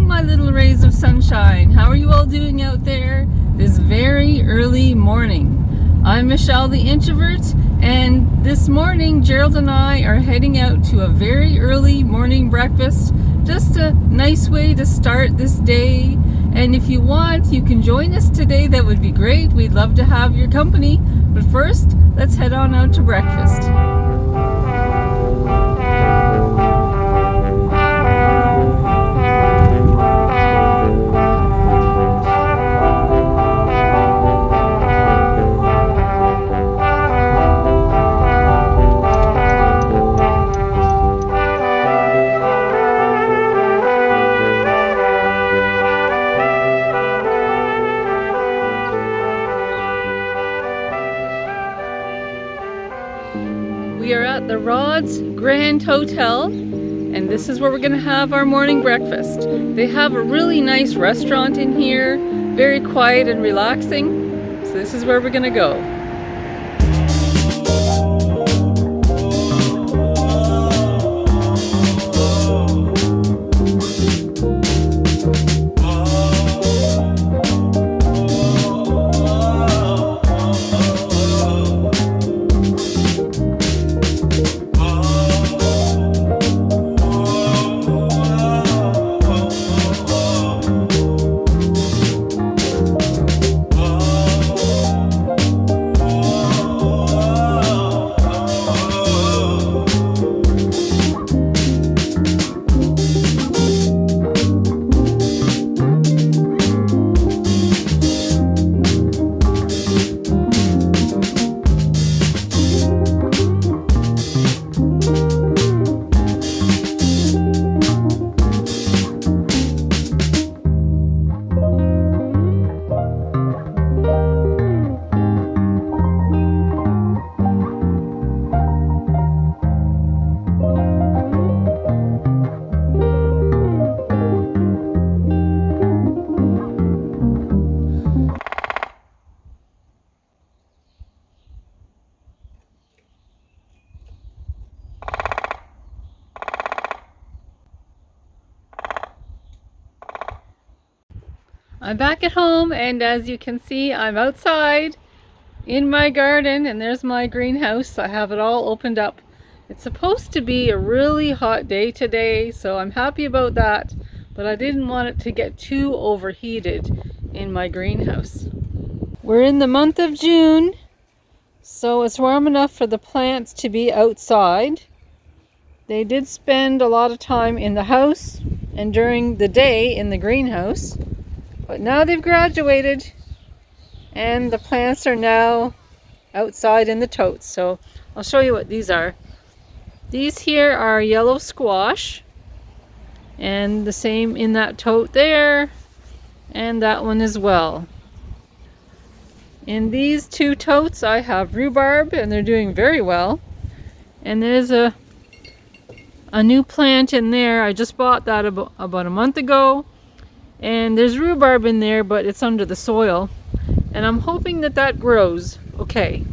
my little rays of sunshine. How are you all doing out there this very early morning? I'm Michelle the Introvert, and this morning Gerald and I are heading out to a very early morning breakfast. Just a nice way to start this day. And if you want, you can join us today. That would be great. We'd love to have your company. But first, let's head on out to breakfast. We are at the Rod's Grand Hotel, and this is where we're going to have our morning breakfast. They have a really nice restaurant in here, very quiet and relaxing. So this is where we're going to go. I'm back at home, and as you can see, I'm outside in my garden, and there's my greenhouse. I have it all opened up. It's supposed to be a really hot day today, so I'm happy about that, but I didn't want it to get too overheated in my greenhouse. We're in the month of June, so it's warm enough for the plants to be outside. They did spend a lot of time in the house and during the day in the greenhouse. But now they've graduated and the plants are now outside in the totes. So I'll show you what these are. These here are yellow squash, and the same in that tote there, and that one as well. In these two totes I have rhubarb, and they're doing very well. And there's a new plant in there. I just bought that about a month ago. And there's rhubarb in there, but it's under the soil. And I'm hoping that that grows okay.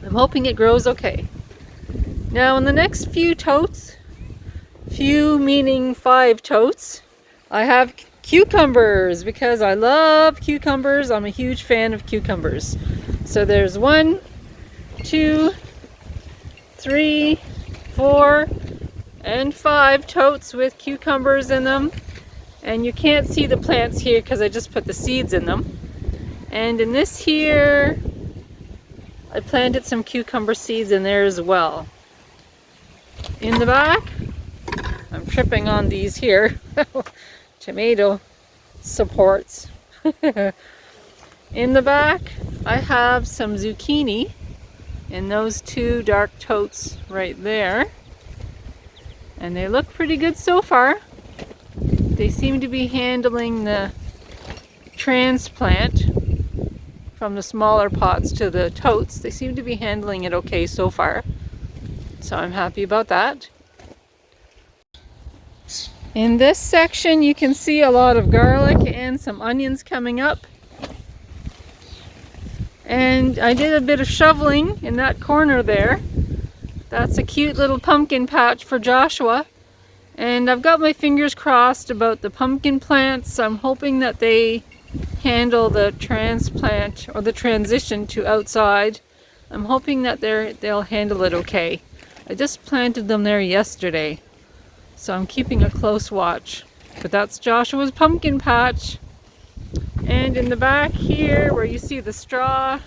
I'm hoping it grows okay. Now in the next few totes, few meaning 5 totes, I have cucumbers because I love cucumbers. I'm a huge fan of cucumbers. So there's 1, 2, 3, 4, and 5 totes with cucumbers in them. And you can't see the plants here because I just put the seeds in them. And in this here, I planted some cucumber seeds in there as well. In the back, I'm tripping on these here, tomato supports. In the back, I have some zucchini in those 2 dark totes right there. And they look pretty good so far. They seem to be handling the transplant from the smaller pots to the totes. They seem to be handling it okay so far. So I'm happy about that. In this section you can see a lot of garlic and some onions coming up. And I did a bit of shoveling in that corner there. That's a cute little pumpkin patch for Joshua. And I've got my fingers crossed about the pumpkin plants. I'm hoping that they handle the transplant or the transition to outside. I'm hoping that they'll handle it okay. I just planted them there yesterday, so I'm keeping a close watch. But that's Joshua's pumpkin patch. And in the back here, where you see the straw,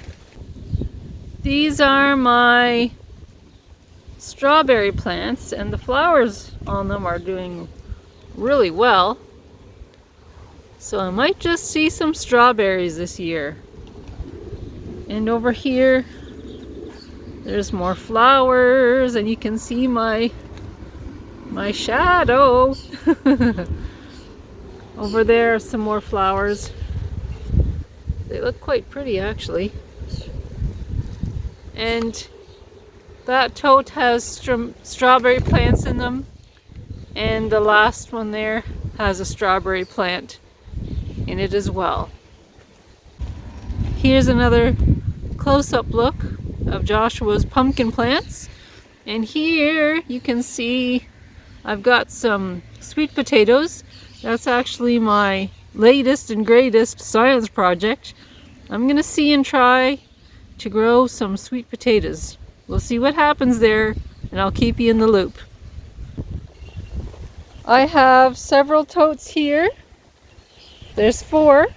these are my strawberry plants, and the flowers on them are doing really well. So I might just see some strawberries this year. And over here, there's more flowers, and you can see my shadow. Over there are some more flowers. They look quite pretty, actually. And that tote has strawberry plants in them, and the last one there has a strawberry plant in it as well. Here's another close-up look of Joshua's pumpkin plants, and here you can see I've got some sweet potatoes. That's actually my latest and greatest science project. I'm gonna see and try to grow some sweet potatoes. We'll see what happens there, and I'll keep you in the loop. I have several totes here. There's 4.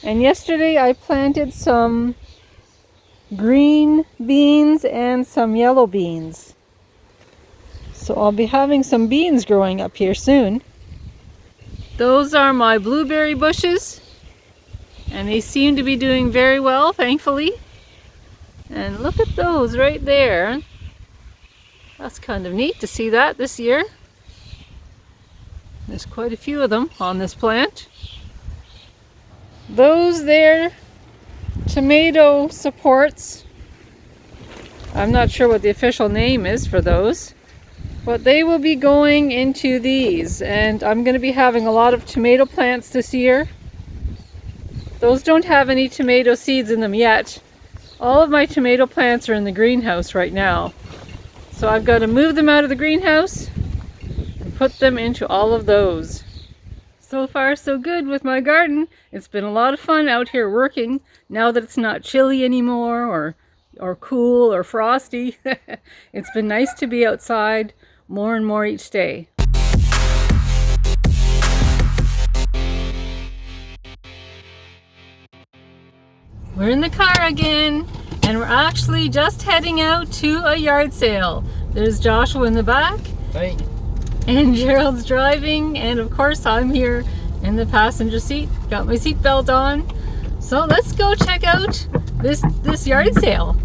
And yesterday I planted some green beans and some yellow beans. So I'll be having some beans growing up here soon. Those are my blueberry bushes, and they seem to be doing very well, thankfully. And look at those right there. That's kind of neat to see that this year. There's quite a few of them on this plant. Those there, tomato supports. I'm not sure what the official name is for those, but they will be going into these, and I'm going to be having a lot of tomato plants this year. Those don't have any tomato seeds in them yet. All of my tomato plants are in the greenhouse right now. So I've got to move them out of the greenhouse and put them into all of those. So far so good with my garden. It's been a lot of fun out here working now that it's not chilly anymore or cool or frosty. It's been nice to be outside more and more each day. We're in the car again, and we're actually just heading out to a yard sale. There's Joshua in the back. Hey. And Gerald's driving, and of course I'm here in the passenger seat. Got my seatbelt on. So let's go check out this yard sale.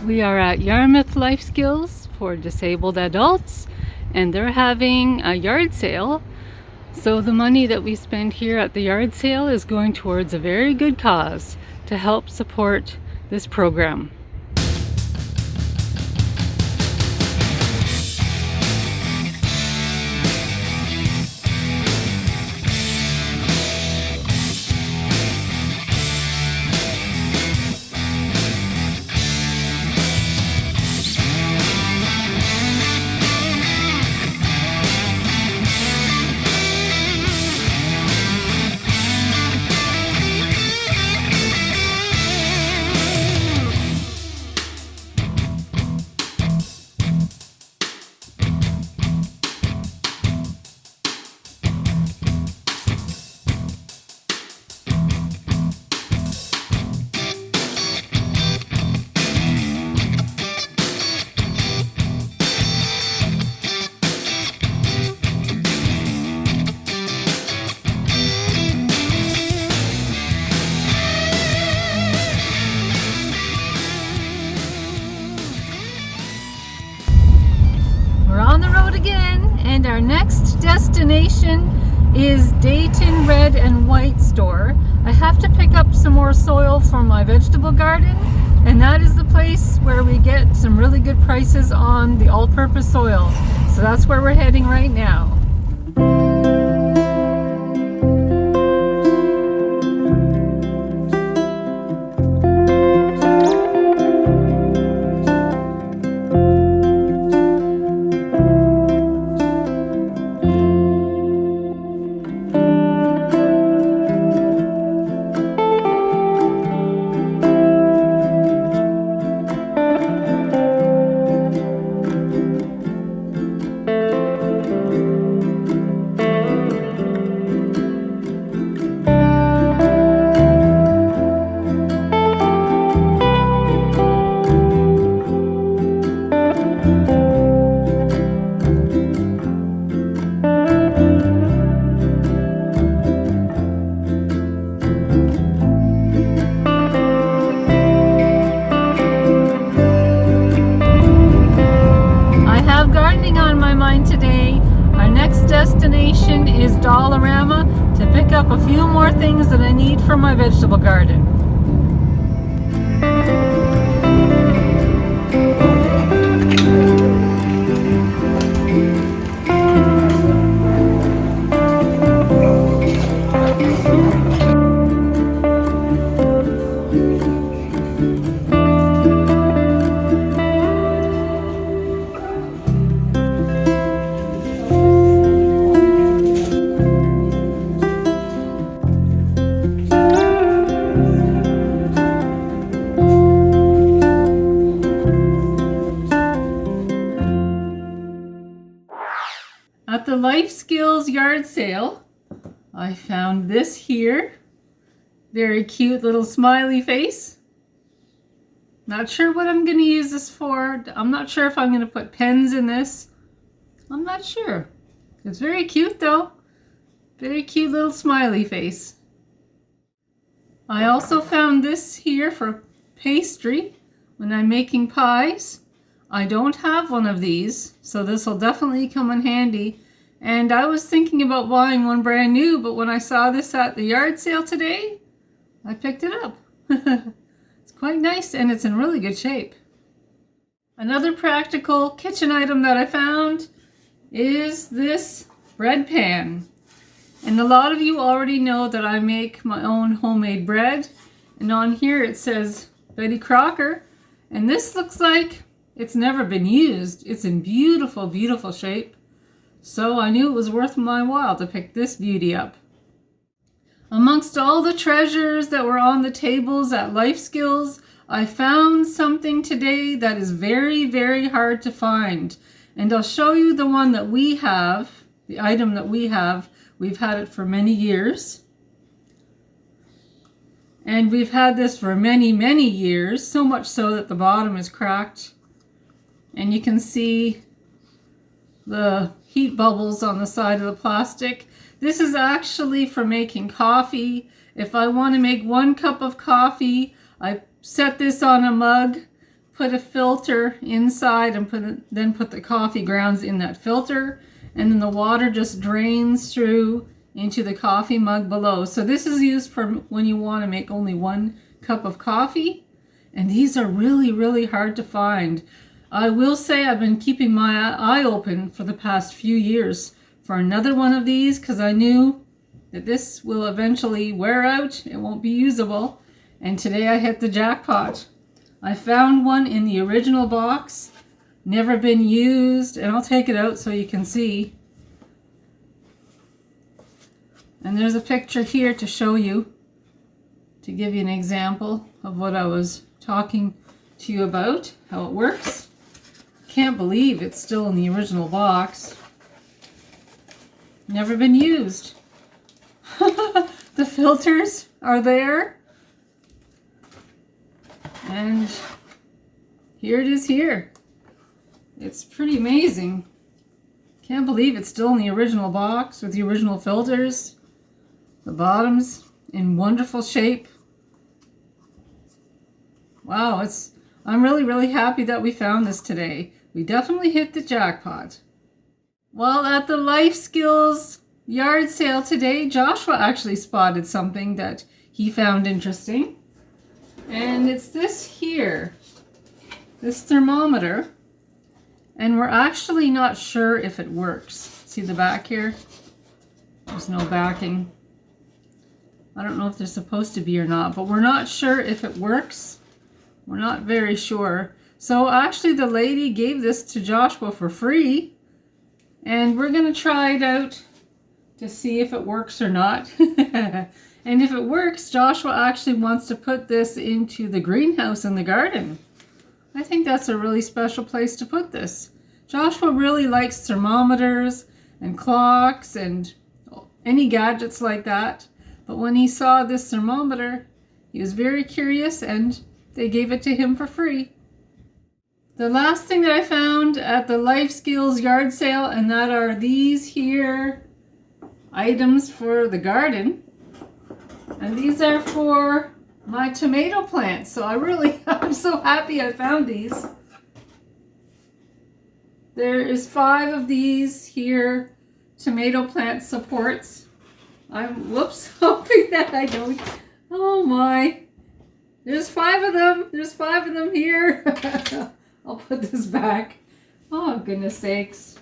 We are at Yarmouth Life Skills for disabled adults, and they're having a yard sale. So the money that we spend here at the yard sale is going towards a very good cause to help support this program. And our next destination is Dayton Red and White store. I have to pick up some more soil for my vegetable garden, And that is the place where we get some really good prices on the all-purpose soil. So that's where we're heading right now. Today. Our next destination is Dollarama to pick up a few more things that I need for my vegetable garden. At the Life Skills yard sale, I found this here. Very cute little smiley face. Not sure what I'm going to use this for. I'm not sure if I'm going to put pens in this. I'm not sure. It's very cute though. Very cute little smiley face. I also found this here for pastry when I'm making pies. I don't have one of these, so this will definitely come in handy. And I was thinking about buying one brand new, but when I saw this at the yard sale today, I picked it up. It's quite nice and it's in really good shape. Another practical kitchen item that I found is this bread pan. And a lot of you already know that I make my own homemade bread. And on here it says Betty Crocker. And this looks like it's never been used. It's in beautiful, beautiful shape. So I knew it was worth my while to pick this beauty up. Amongst all the treasures that were on the tables at Life Skills, I found something today that is very, very hard to find. And I'll show you the one that we have, the item that we have. We've had it for many years. And we've had this for many, many years, so much so that the bottom is cracked. And you can see the heat bubbles on the side of the plastic. This is actually for making coffee. If I want to make 1 cup of coffee, I set this on a mug, put a filter inside, and then put the coffee grounds in that filter, and then the water just drains through into the coffee mug below. So this is used for when you want to make only 1 cup of coffee, and these are really, really hard to find. I will say I've been keeping my eye open for the past few years for another one of these, because I knew that this will eventually wear out. It won't be usable. And today I hit the jackpot. I found one in the original box, never been used, and I'll take it out so you can see. And there's a picture here to show you, to give you an example of what I was talking to you about, how it works. Can't believe it's still in the original box. Never been used. The filters are there. And here it is here. It's pretty amazing. Can't believe it's still in the original box with the original filters. The bottom's in wonderful shape. Wow, I'm really, really happy that we found this today. We definitely hit the jackpot. Well, at the Life Skills yard sale today, Joshua actually spotted something that he found interesting. And it's this here, this thermometer, and we're actually not sure if it works. See the back here? There's no backing. I don't know if they're supposed to be or not, but we're not sure if it works. We're not very sure. So actually the lady gave this to Joshua for free, and we're gonna try it out to see if it works or not. And if it works, Joshua actually wants to put this into the greenhouse in the garden. I think that's a really special place to put this. Joshua really likes thermometers and clocks and any gadgets like that. But when he saw this thermometer, he was very curious and they gave it to him for free. The last thing that I found at the Life Skills yard sale, and that are these here items for the garden. And these are for my tomato plants. So I'm so happy I found these. There is 5 of these here tomato plant supports. I'm hoping that I don't. Oh my. There's 5 of them. There's 5 of them here. I'll put this back. Oh, goodness sakes.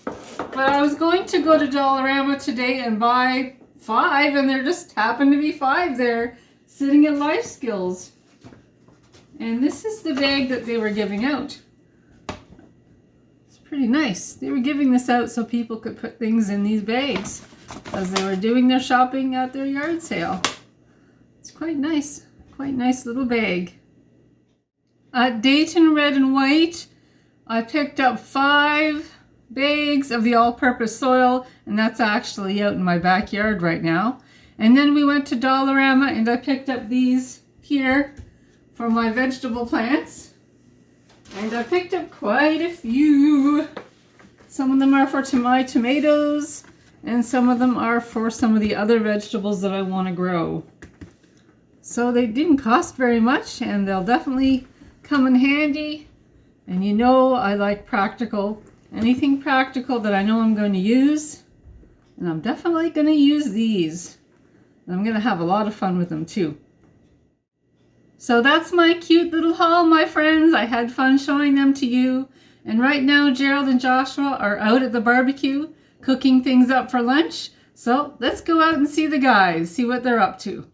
But I was going to go to Dollarama today and buy 5, and there just happened to be 5 there sitting at Life Skills. And this is the bag that they were giving out. It's pretty nice. They were giving this out so people could put things in these bags as they were doing their shopping at their yard sale. It's quite nice. Quite nice little bag. At Dayton Red and White, I picked up 5 bags of the all-purpose soil, and that's actually out in my backyard right now. And then we went to Dollarama and I picked up these here for my vegetable plants. And I picked up quite a few. Some of them are for my tomatoes, and some of them are for some of the other vegetables that I want to grow. So they didn't cost very much, and they'll definitely come in handy. And you know I like practical. Anything practical that I know I'm going to use. And I'm definitely going to use these. And I'm going to have a lot of fun with them too. So that's my cute little haul, my friends. I had fun showing them to you. And right now Gerald and Joshua are out at the barbecue cooking things up for lunch. So let's go out and see the guys, see what they're up to.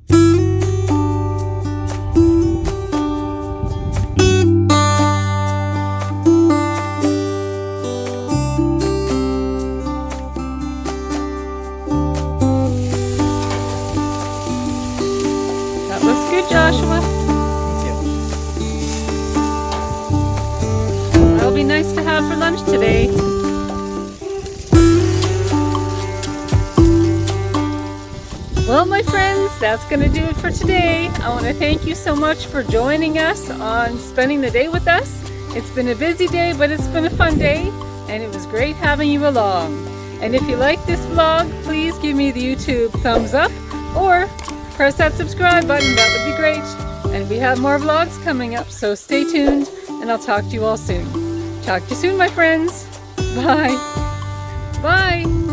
Joshua. That'll be nice to have for lunch today. Well, my friends, that's going to do it for today. I want to thank you so much for joining us on spending the day with us. It's been a busy day, but it's been a fun day, and it was great having you along. And if you like this vlog, please give me the YouTube thumbs up or press that subscribe button. That would be great. And we have more vlogs coming up, so stay tuned, and I'll talk to you all soon. Talk to you soon, my friends. Bye. Bye.